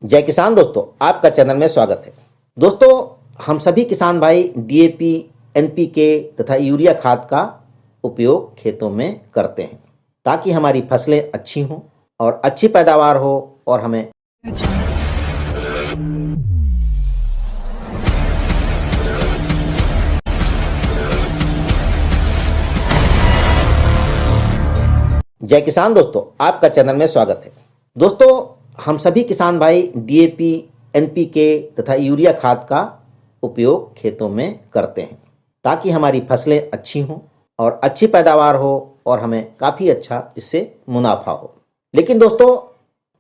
जय किसान दोस्तों, आपका चैनल में स्वागत है। दोस्तों, हम सभी किसान भाई डीएपी, एनपीके तथा यूरिया खाद का उपयोग खेतों में करते हैं ताकि हमारी फसलें अच्छी हों और अच्छी पैदावार हो और हमें जय किसान दोस्तों, आपका चैनल में स्वागत है। दोस्तों, हम सभी किसान भाई डीएपी, एनपीके तथा यूरिया खाद का उपयोग खेतों में करते हैं ताकि हमारी फसलें अच्छी हों और अच्छी पैदावार हो और हमें काफ़ी अच्छा इससे मुनाफा हो। लेकिन दोस्तों,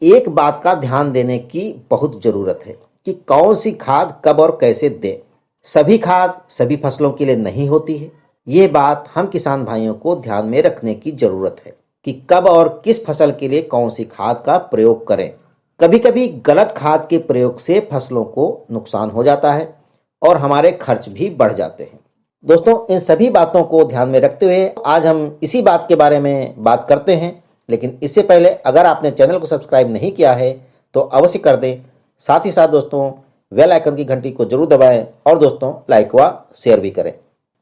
एक बात का ध्यान देने की बहुत ज़रूरत है कि कौन सी खाद कब और कैसे दें। सभी खाद सभी फसलों के लिए नहीं होती है। ये बात हम किसान भाइयों को ध्यान में रखने की ज़रूरत है कि कब और किस फसल के लिए कौन सी खाद का प्रयोग करें। कभी कभी गलत खाद के प्रयोग से फसलों को नुकसान हो जाता है और हमारे खर्च भी बढ़ जाते हैं। दोस्तों, इन सभी बातों को ध्यान में रखते हुए आज हम इसी बात के बारे में बात करते हैं। लेकिन इससे पहले अगर आपने चैनल को सब्सक्राइब नहीं किया है तो अवश्य कर दें। साथ ही साथ दोस्तों, बेल आइकन की घंटी को जरूर दबाएं और दोस्तों लाइक व शेयर भी करें।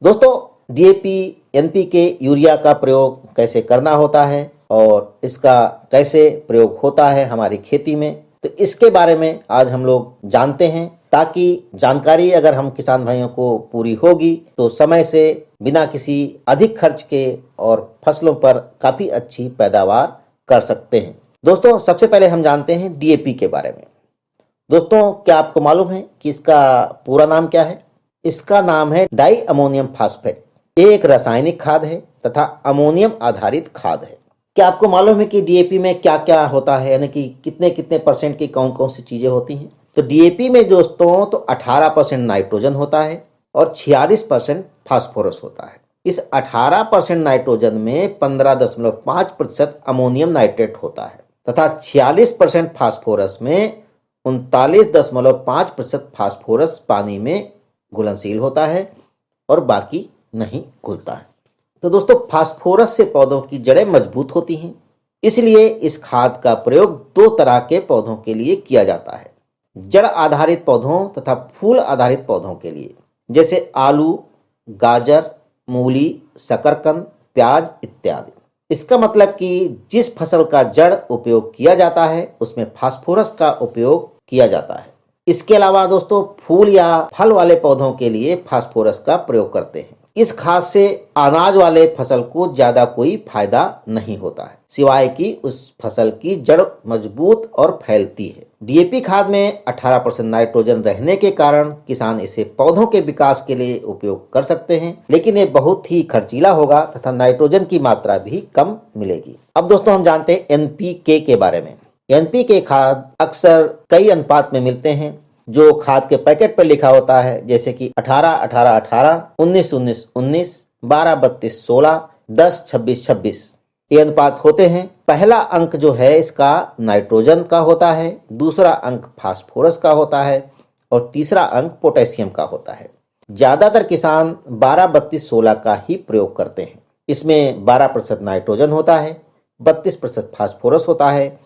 दोस्तों, डीएपी, एनपीके, यूरिया का प्रयोग कैसे करना होता है और इसका कैसे प्रयोग होता है हमारी खेती में, तो इसके बारे में आज हम लोग जानते हैं ताकि जानकारी अगर हम किसान भाइयों को पूरी होगी तो समय से बिना किसी अधिक खर्च के और फसलों पर काफ़ी अच्छी पैदावार कर सकते हैं। दोस्तों, सबसे पहले हम जानते हैं डीएपी के बारे में। दोस्तों, क्या आपको मालूम है कि इसका पूरा नाम क्या है? इसका नाम है डाई अमोनियम फास्फेट। ये एक रासायनिक खाद है तथा अमोनियम आधारित खाद है। क्या आपको मालूम है कि डीएपी में क्या क्या होता है, यानी कि कितने कितने परसेंट की कौन कौन सी चीज़ें होती हैं? तो डीएपी में दोस्तों तो 18% नाइट्रोजन होता है और 46% फास्फोरस होता है। इस 18% नाइट्रोजन में 15.5% अमोनियम नाइट्रेट होता है तथा 46% फास्फोरस में 39.5% फास्फोरस पानी में घुलनशील होता है और बाकी नहीं घुलता है। तो दोस्तों, फास्फोरस से पौधों की जड़ें मजबूत होती हैं, इसलिए इस खाद का प्रयोग दो तरह के पौधों के लिए किया जाता है। जड़ आधारित पौधों तथा फूल आधारित पौधों के लिए, जैसे आलू, गाजर, मूली, शकरकंद, प्याज इत्यादि। इसका मतलब कि जिस फसल का जड़ उपयोग किया जाता है उसमें फास्फोरस का उपयोग किया जाता है। इसके अलावा दोस्तों, फूल या फल वाले पौधों के लिए फास्फोरस का प्रयोग करते हैं। इस खाद से अनाज वाले फसल को ज्यादा कोई फायदा नहीं होता है, सिवाय कि उस फसल की जड़ मजबूत और फैलती है। डीएपी खाद में 18% नाइट्रोजन रहने के कारण किसान इसे पौधों के विकास के लिए उपयोग कर सकते हैं, लेकिन ये बहुत ही खर्चीला होगा तथा नाइट्रोजन की मात्रा भी कम मिलेगी। अब दोस्तों, हम जानते हैं एनपीके के बारे में। एनपीके खाद अक्सर कई अनुपात में मिलते हैं जो खाद के पैकेट पर लिखा होता है, जैसे कि 18-18-18, 19-19-19, 12-32-16, 10-26-26 ये अनुपात होते हैं। पहला अंक जो है इसका नाइट्रोजन का होता है, दूसरा अंक फास्फोरस का होता है और तीसरा अंक पोटेशियम का होता है। ज्यादातर किसान 12-32-16 का ही प्रयोग करते हैं। इसमें 12% नाइट्रोजन होता है, 32% फास्फोरस होता है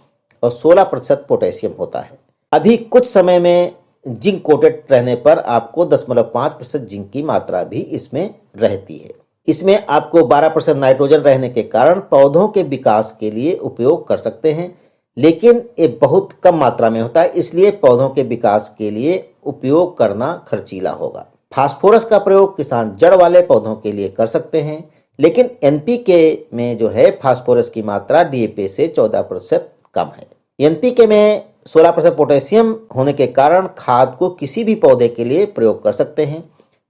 और 16% पोटेशियम होता है। अभी कुछ समय में जिंक कोटेड रहने पर आपको 10.5% जिंक की मात्रा भी इसमें रहती है। इसमें आपको 12% नाइट्रोजन रहने के कारण पौधों के विकास के लिए उपयोग कर सकते हैं, लेकिन ये बहुत कम मात्रा में होता है, इसलिए पौधों के विकास के लिए उपयोग करना खर्चीला होगा। फास्फोरस का प्रयोग किसान जड़ वाले पौधों के लिए कर सकते हैं, लेकिन एनपीके में जो है फास्फोरस की मात्रा डीएपी से 14% कम है। एनपीके में 16% पोटेशियम होने के कारण खाद को किसी भी पौधे के लिए प्रयोग कर सकते हैं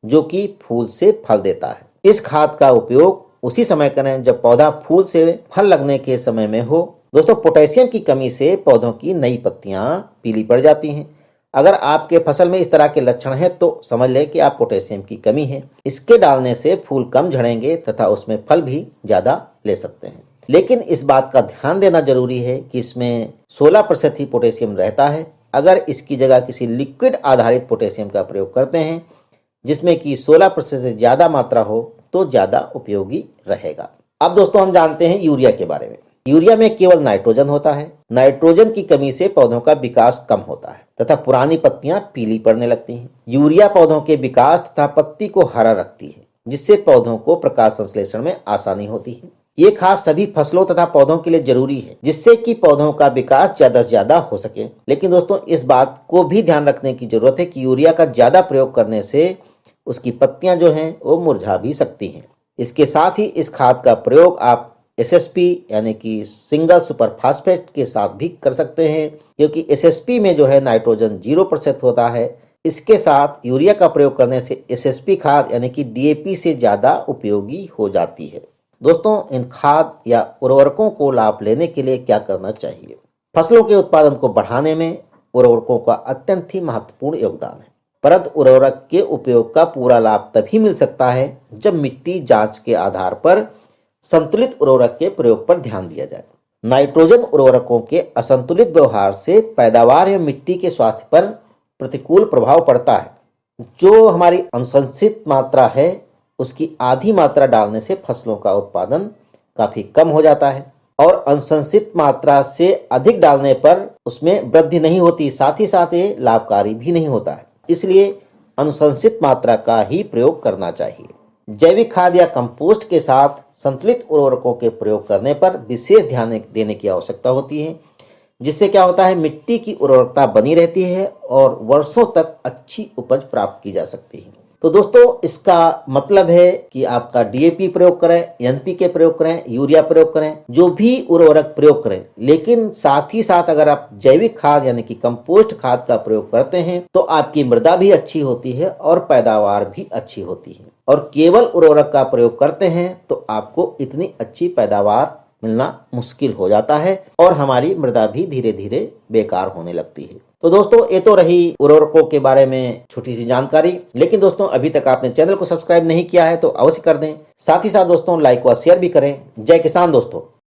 जो कि फूल से फल देता है। इस खाद का उपयोग उसी समय करें जब पौधा फूल से फल लगने के समय में हो। दोस्तों, पोटेशियम की कमी से पौधों की नई पत्तियां पीली पड़ जाती हैं। अगर आपके फसल में इस तरह के लक्षण हैं तो समझ लें कि आप पोटेशियम की कमी है। इसके डालने से फूल कम झड़ेंगे तथा उसमें फल भी ज्यादा ले सकते हैं। लेकिन इस बात का ध्यान देना जरूरी है कि इसमें 16% ही पोटेशियम रहता है। अगर इसकी जगह किसी लिक्विड आधारित पोटेशियम का प्रयोग करते हैं जिसमें कि 16% से ज़्यादा मात्रा हो तो ज़्यादा उपयोगी रहेगा। अब दोस्तों, हम जानते हैं यूरिया के बारे में। यूरिया में केवल नाइट्रोजन होता है। नाइट्रोजन की कमी से पौधों का विकास कम होता है तथा पुरानी पत्तियां पीली पड़ने लगती हैं। यूरिया पौधों के विकास तथा पत्ती को हरा रखती है, जिससे पौधों को प्रकाश संश्लेषण में आसानी होती है। ये खास सभी फसलों तथा पौधों के लिए जरूरी है, जिससे कि पौधों का विकास ज्यादा से ज्यादा हो सके। लेकिन दोस्तों, इस बात को भी ध्यान रखने की जरूरत है कि यूरिया का ज्यादा प्रयोग करने से उसकी पत्तियां जो हैं वो मुरझा भी सकती हैं। इसके साथ ही इस खाद का प्रयोग आप एसएसपी यानी कि सिंगल सुपर फास्फेट के साथ भी कर सकते हैं, क्योंकि एसएसपी में जो है नाइट्रोजन 0% होता है। इसके साथ यूरिया का प्रयोग करने से एसएसपी खाद यानी कि डीएपी से ज़्यादा उपयोगी हो जाती है। दोस्तों, इन खाद या उर्वरकों को लाभ लेने के लिए क्या करना चाहिए? फसलों के उत्पादन को बढ़ाने में उर्वरकों का अत्यंत ही महत्वपूर्ण योगदान है, परंतु उर्वरक के उपयोग का पूरा लाभ तभी मिल सकता है जब मिट्टी जांच के आधार पर संतुलित उर्वरक के प्रयोग पर ध्यान दिया जाए। नाइट्रोजन उर्वरकों के असंतुलित व्यवहार से पैदावार या मिट्टी के स्वास्थ्य पर प्रतिकूल प्रभाव पड़ता है। जो हमारी अनुशंसित मात्रा है उसकी आधी मात्रा डालने से फसलों का उत्पादन काफी कम हो जाता है और अनुशंसित मात्रा से अधिक डालने पर उसमें वृद्धि नहीं होती, साथ ही साथ ये लाभकारी भी नहीं होता है। इसलिए अनुशंसित मात्रा का ही प्रयोग करना चाहिए। जैविक खाद या कंपोस्ट के साथ संतुलित उर्वरकों के प्रयोग करने पर विशेष ध्यान देने की आवश्यकता होती है, जिससे क्या होता है, मिट्टी की उर्वरकता बनी रहती है और वर्षों तक अच्छी उपज प्राप्त की जा सकती है। तो दोस्तों, इसका मतलब है कि आपका डीएपी प्रयोग करें, एनपीके प्रयोग करें, यूरिया प्रयोग करें, जो भी उर्वरक प्रयोग करें, लेकिन साथ ही साथ अगर आप जैविक खाद यानी कि कंपोस्ट खाद का प्रयोग करते हैं तो आपकी मृदा भी अच्छी होती है और पैदावार भी अच्छी होती है। और केवल उर्वरक का प्रयोग करते हैं तो आपको इतनी अच्छी पैदावार मिलना मुश्किल हो जाता है और हमारी मृदा भी धीरे धीरे बेकार होने लगती है। तो दोस्तों, ये तो रही उर्वरकों के बारे में छोटी सी जानकारी। लेकिन दोस्तों, अभी तक आपने चैनल को सब्सक्राइब नहीं किया है तो अवश्य कर दें। साथ ही साथ दोस्तों, लाइक व शेयर भी करें। जय किसान दोस्तों।